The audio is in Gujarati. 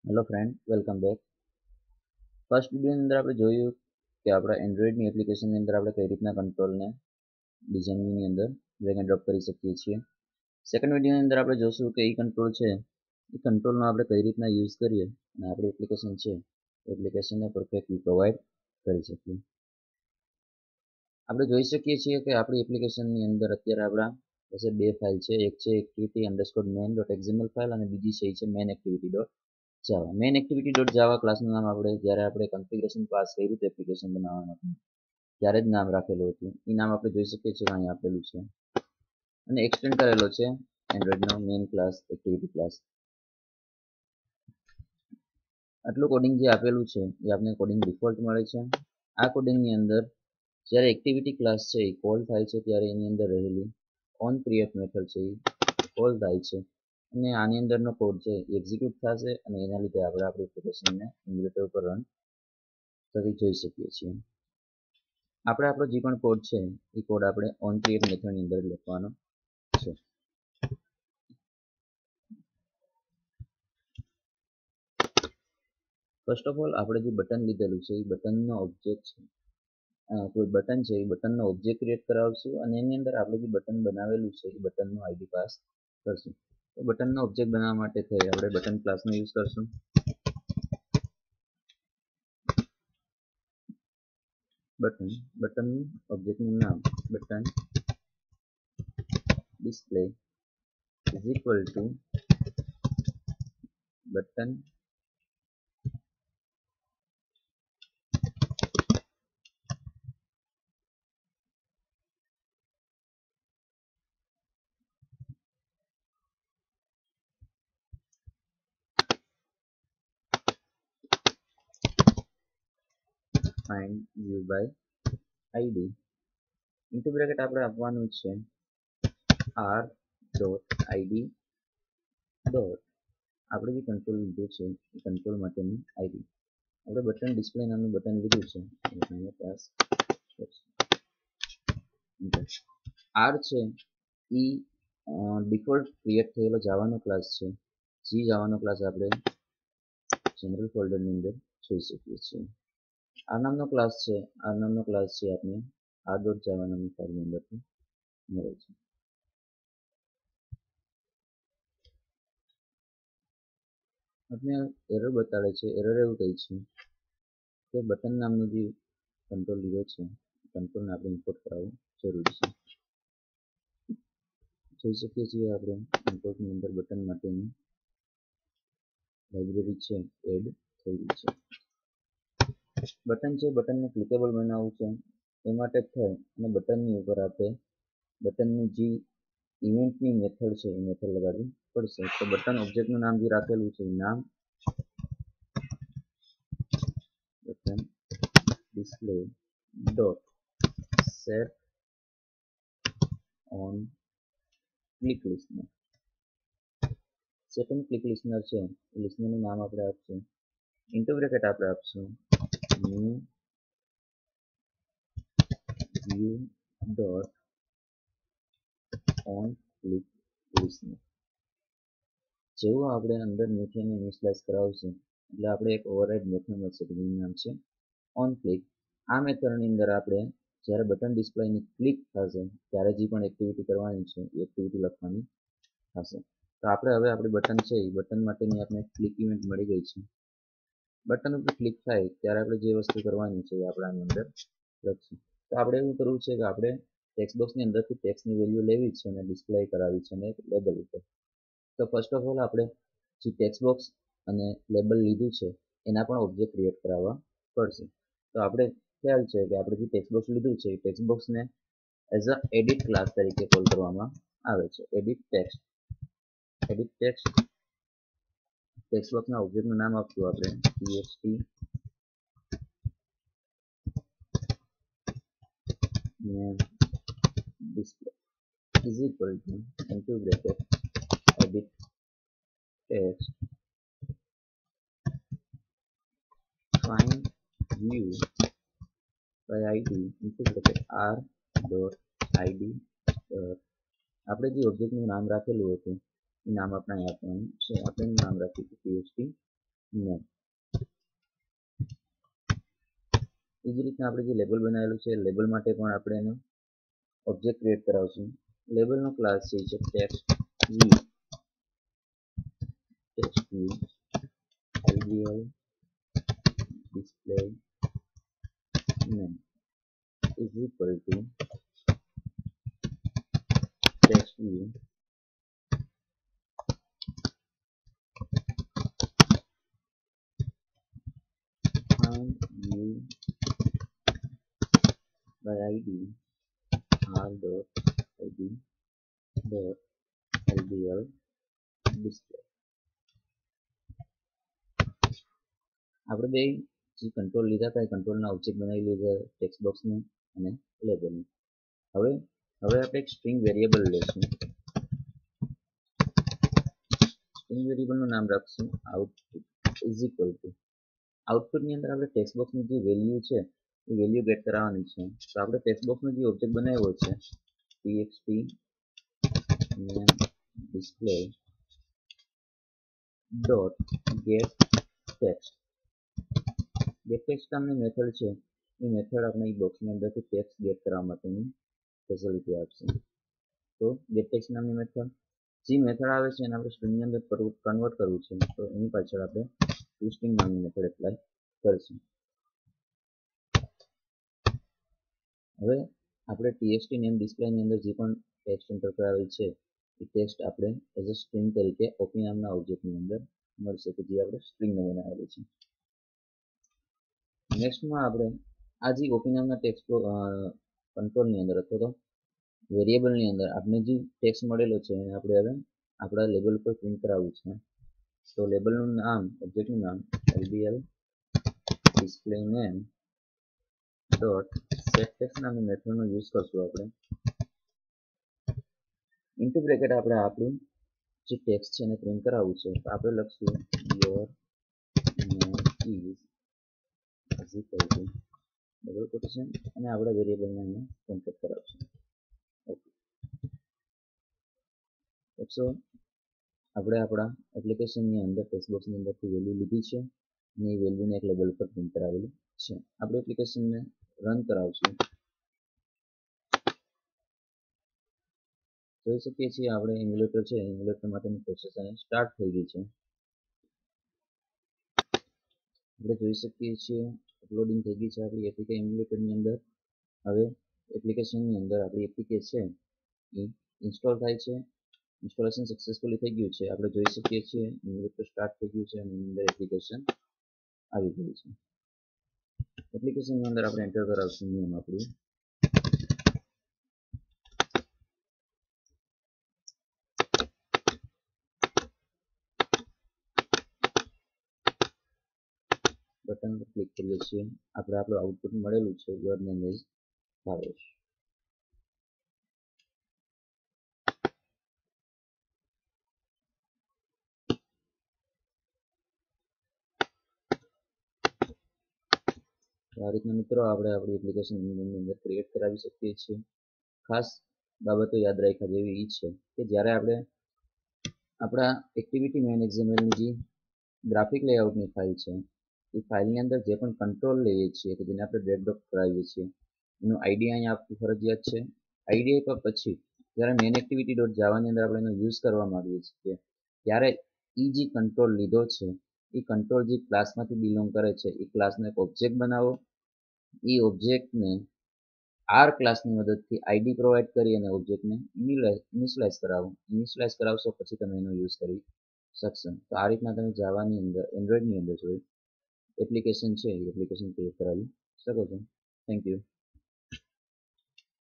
Hello friend, welcome back. First વિડીયોની અંદર આપણે જોયું કે આપણા એન્ડ્રોઈડની એપ્લિકેશનની અંદર આપણે કઈ રીતના કંટ્રોલને ડિઝાઇનની અંદર ડ્રેગ એન્ડ ડ્રોપ કરી શકીએ છીએ. સેકન્ડ વિડીયોની અંદર આપણે જોશું કે એ કંટ્રોલ છે એ કંટ્રોલનો આપણે કઈ રીતના યુઝ કરીએ અને આપણી એપ્લિકેશન છે એપ્લિકેશનને પરફેક્ટલી પ્રોવાઈડ કરી શકીએ. આપણે જોઈ શકીએ છીએ કે આપણી એપ્લિકેશનની અંદર અત્યારે આપણા પાસે બે ફાઇલ છે. એક છે activity_main.xml ફાઇલ અને બીજી છે main activity.java. main activity.java ક્લાસનું નામ આપણે જ્યારે આપણે કન્ફિગરેશન પાસ કર્યું હતું એપ્લિકેશન બનાવવા માટે ત્યારે જ નામ રાખેલું હતું. એ નામ આપણે જોઈ શકીએ છીએ અહીં આપેલું છે અને એક્સટેન્ડ કરેલો છે એન્ડ્રોઈડનો મેઇન ક્લાસ એક્ટિવિટી ક્લાસ. આટલું કોડિંગ જે આપેલું છે એ આપણે કોડિંગ ડિફોલ્ટ મળે છે. આ કોડિંગની અંદર જ્યારે એક્ટિવિટી ક્લાસ છે એ કોલ થાય છે ત્યારે એની અંદર રહેલી ઓન ક્રિએટ મેથડ છે એ કોલ થાય છે અને આની અંદરનો કોડ છે એ એક્ઝિક્યુટ થશે અને એના લીધે આપણે આપણી એપ્લિકેશનને ઇમ્યુલેટર ઉપર રન થતી જોઈ શકીએ છીએ. આપણે આપણો જે પણ કોડ છે એ કોડ આપણે ઓન ક્રિએટ મેથડની અંદર લખવાનો છે. ફર્સ્ટ ઓફ ઓલ આપણે જે બટન લીધેલું છે એ બટનનો ઓબ્જેક્ટ છે કોઈ બટન છે એ બટનનો ઓબ્જેક્ટ ક્રિએટ કરાવશું અને એની અંદર આપણે જે બટન બનાવેલું છે એ બટનનું આઈડી પાસ કરશું. તો બટનનો ઓબ્જેક્ટ બનાવવા માટે થઈ આપણે બટન ક્લાસનો યુઝ કરશું. બટનનું ઓબ્જેક્ટનું નામ button display is equal to button find view by id into bracket આપણે આપવાનું છે r.id ડોટ આપણે જે કંટ્રોલ લીધું છે એ કંટ્રોલ માટેની આઈડી. આપણે બટન ડિસ્પ્લે નામનું બટન લીધું છે અહીંયા પાસ આર છે એ ડિફોલ્ટ ક્રિએટ થયેલો જાવાનો ક્લાસ છે. જે જાવાનો ક્લાસ આપણે જનરલ ફોલ્ડરની અંદર જોઈ શકીએ છીએ. આ નામનો ક્લાસ છે આપણે r.java નામની ફાઇલની અંદરથી મળે છે. આપણે એરર બતાડે છે. એરર એવું કહે છે કે બટન નામનો જે કંટ્રોલ લીધો છે કંટ્રોલને આપણે ઇમ્પોર્ટ કરાવવું જરૂરી છે. જોઈ શકીએ છીએ આપણે ઇમ્પોર્ટની અંદર બટન માટેની લાઇબ્રેરી છે એડ થઈ ગઈ છે. બટન છે બટનને ક્લિકેબલ બનાવવું છે એ માટે થઈ અને બટનની ઉપર આપણે બટનની જે ઇવેન્ટની મેથડ છે એ મેથડ લગાડવી પડશે. તો બટન ઓબ્જેક્ટનું નામ જે રાખેલું છે એ નામ button display dot sat on click listener. Sat on click listener છે એ લિસ્ટનરનું નામ આપણે આપશું ઇન્ટુ બ્રેકેટ આપણે આપશું new view dot on click listener. જેવું આપણે અંદર ન્યૂથી અને ઇનિશિયલાઇઝ કરાવશું એટલે આપણે એક ઓવરરાઇડ મેથડ મળશે જેનું નામ છે ઓન ક્લિક. આ મેથડની અંદર આપણે જ્યારે બટન ડિસ્પ્લેની ક્લિક થશે ત્યારે જે પણ એક્ટિવિટી કરવાની છે એ એક્ટિવિટી લખવાની થશે. તો આપણે હવે આપણી બટન છે એ બટન માટેની આપણે ક્લિક ઇવેન્ટ મળી ગઈ છે. બટન ઉપર ક્લિક થાય ત્યારે આપણે જે વસ્તુ કરવાની છે એ આપણે આની અંદર લખશું. તો આપણે એવું કરવું છે કે આપણે ટેક્સ્ટ બોક્સની અંદરથી ટેક્સ્ટની વેલ્યુ લેવી છે અને ડિસ્પ્લે કરાવી છે અને એક લેબલ ઉપર. તો ફર્સ્ટ ઓફ ઓલ આપણે જે ટેક્સ્ટ બોક્સ અને લેબલ લીધું છે એના પણ ઓબ્જેક્ટ ક્રિએટ કરાવવા પડશે. તો આપણે ખ્યાલ છે કે આપણે જે ટેક્સ્ટ બોક્સ લીધું છે એ ટેક્સ્ટ બોક્સને એઝ અ એડિટ ક્લાસ તરીકે કોલ કરવામાં આવે છે. એડિટ ટેક્સ્ટ બોક્સના ઓબ્જેક્ટનું નામ આપશું આપણે txt name display is equal to into bracket edit text find view by id into bracket r dot id આપણે જે ઓબ્જેક્ટનું નામ રાખેલું હતું એ નામ આપણે આપવાનું છે. આપણે નામ રાખ્યું txt નેમ. એ જ રીતના આપણે જે લેબલ બનાવેલું છે લેબલ માટે પણ આપણે એનો ઓબ્જેક્ટ ક્રિએટ કરાવશું. લેબલનો ક્લાસ છે text view, text view lbl display name is equal to text view find view by id r.id.lbl display. આપણે બે જે કંટ્રોલ લીધા હતા એ કંટ્રોલના ઓબ્જેક્ટ બનાવી લીધા ટેક્સ્ટ બોક્સનું અને લેબલનું. હવે આપણે એક સ્ટ્રિંગ વેરિયેબલ લેશું. સ્ટ્રિંગ વેરિયેબલનું નામ રાખશું આઉટપુટ ઇઝ ઇક્વલ ટુ. આઉટપુટની અંદર આપણે ટેક્સ્ટ બોક્સની જે વેલ્યુ છે એ વેલ્યુ ગેટ કરાવવાની છે. તો આપણે ટેક્સ્ટ બોક્સનો જે ઓબ્જેક્ટ બનાવ્યો છે txt name display dot get text. get text નામની મેથડ છે એ મેથડ આપણે એ બોક્સની અંદરથી ટેક્સ્ટ ગેટ કરવા માટેની ફેસિલિટી આપશે. તો get text નામની મેથડ જે મેથડ આવે છે એને આપણે સ્ટ્રિંગની અંદર કન્વર્ટ કરવું છે. તો એની પાછળ આપણે toString નામની મેથડ એપ્લાય કરીશું. હવે આપણે txt name display ની અંદર જે પણ ટેક્સ્ટ એન્ટર કરાવેલ છે એ ટેક્સ્ટ આપણે એઝ અ સ્ટ્રિંગ તરીકે ઓપી નામના ઓબ્જેક્ટની અંદર મળશે કે જે આપણે સ્ટ્રિંગને બનાવેલું છે. નેક્સ્ટમાં આપણે આ જે ઓપી નામના ટેક્સ્ટ કંટ્રોલની અંદર અથવા તો વેરિયેબલની અંદર આપણે જે ટેક્સ્ટ મળેલો છે એને આપણે હવે આપણા લેબલ ઉપર પ્રિન્ટ કરાવવું છે. તો લેબલનું નામ ઓબ્જેક્ટનું નામ lbl display name dot set text નામની મેથડનો યુઝ કરશું. આપણે ઇન્ટુ બ્રેકેટ આપણે આપણું જે ટેક્સ્ટ છે એને પ્રિન્ટ કરાવવું છે. તો આપણે લખશું your name is equal to double quotation અને આપણા વેરિયેબલને અહીંયા કોન્કેટ કરાવશું. ઓકે, તો આપણે આપણા એપ્લિકેશનની અંદર ટેક્સ્ટ બોક્સની અંદરથી વેલ્યુ લીધી છે અને એ વેલ્યુને એક લેબલ પર પ્રિન્ટ કરાવેલી છે. આપણે એપ્લિકેશનને રન કરાવશું. જોઈ શકીએ છીએ આપણે ઇમ્યુલેટર છે ઇમ્યુલેટર માટેની પ્રોસેસ અહીં સ્ટાર્ટ થઈ ગઈ છે. આપણે જોઈ શકીએ છીએ અપલોડિંગ થઈ ગઈ છે આપણી એપીકે ઇમ્યુલેટરની અંદર. હવે એપ્લિકેશનની અંદર આપણી એપીકે છે એ ઇન્સ્ટોલ થાય છે. ઇન્સ્ટોલેશન સક્સેસફુલી થઈ ગયું છે. આપણે જોઈ શકીએ છીએ ઇમ્યુલેટર સ્ટાર્ટ થઈ ગયું છે અને એની અંદર એપ્લિકેશન આવી ગયું છે. એપ્લિકેશનની અંદર આપણે એન્ટર કરાવશું નેમ આપણું. બટન પર ક્લિક કરીએ છીએ. આપણે આપણું આઉટપુટ મળેલું છે યોર નેમ ઇઝ ભાવેશ. આ રીતના મિત્રો આપણે આપણી એપ્લિકેશનની અંદર ક્રિએટ કરાવી શકીએ છીએ. ખાસ બાબતો યાદ રાખ્યા જેવી એ છે કે જ્યારે આપણે આપણા એક્ટિવિટી મેન એક્ઝામ્પલની જે ગ્રાફિક લેઆઉટની ફાઇલ છે એ ફાઇલની અંદર જે પણ કંટ્રોલ લઈએ છીએ કે જેને આપણે ડ્રેગ ડ્રોપ કરાવીએ છીએ એનું આઈડી અહીંયા આપવું ફરજિયાત છે. આઈડી આપ્યા પછી જ્યારે મેન એક્ટિવિટી ડોટ જાવાની અંદર આપણે એનો યુઝ કરવા માંગીએ છીએ ત્યારે એ જે કંટ્રોલ લીધો છે એ કંટ્રોલ જે ક્લાસમાંથી બિલોંગ કરે છે એ ક્લાસનો એક ઓબ્જેક્ટ બનાવો. એ ઓબ્જેક્ટને આર ક્લાસની મદદથી આઈડી પ્રોવાઈડ કરી અને ઓબ્જેક્ટને ઇનિશિયલાઇઝ કરાવો. ઇનિશિયલાઇઝ કરાવશો પછી તમે એનો યુઝ કરી શકશો. તો આ રીતના તમે જાવાની અંદર એન્ડ્રોઈડની અંદર જોઈ એપ્લિકેશન છે એ એપ્લિકેશન ક્રિએટ કરાવી શકો છો. Thank you.